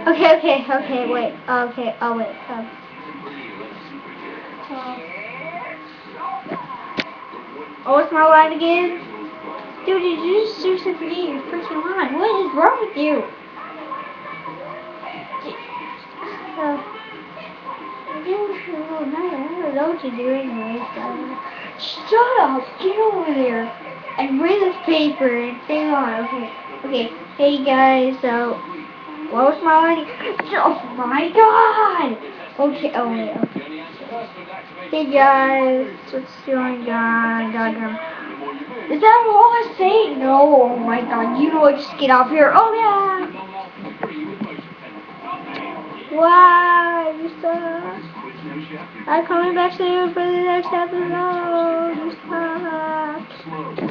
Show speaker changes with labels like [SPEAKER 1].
[SPEAKER 1] Okay, wait. Okay, oh wait. Oh, what's my line again? Dude, did you just seriously forget your freaking line? What is wrong with you? I don't know what to do anyway, so. Shut up! Get over there and read this paper and stay on. Okay. Hey guys, so what was my line? Oh my god! Okay, oh wait, okay. Hey guys, what's going on? Is that all I say? No, oh my god, you know what, just get off here. Oh yeah! Why? You suck. I'm coming back soon for the next episode. You suck.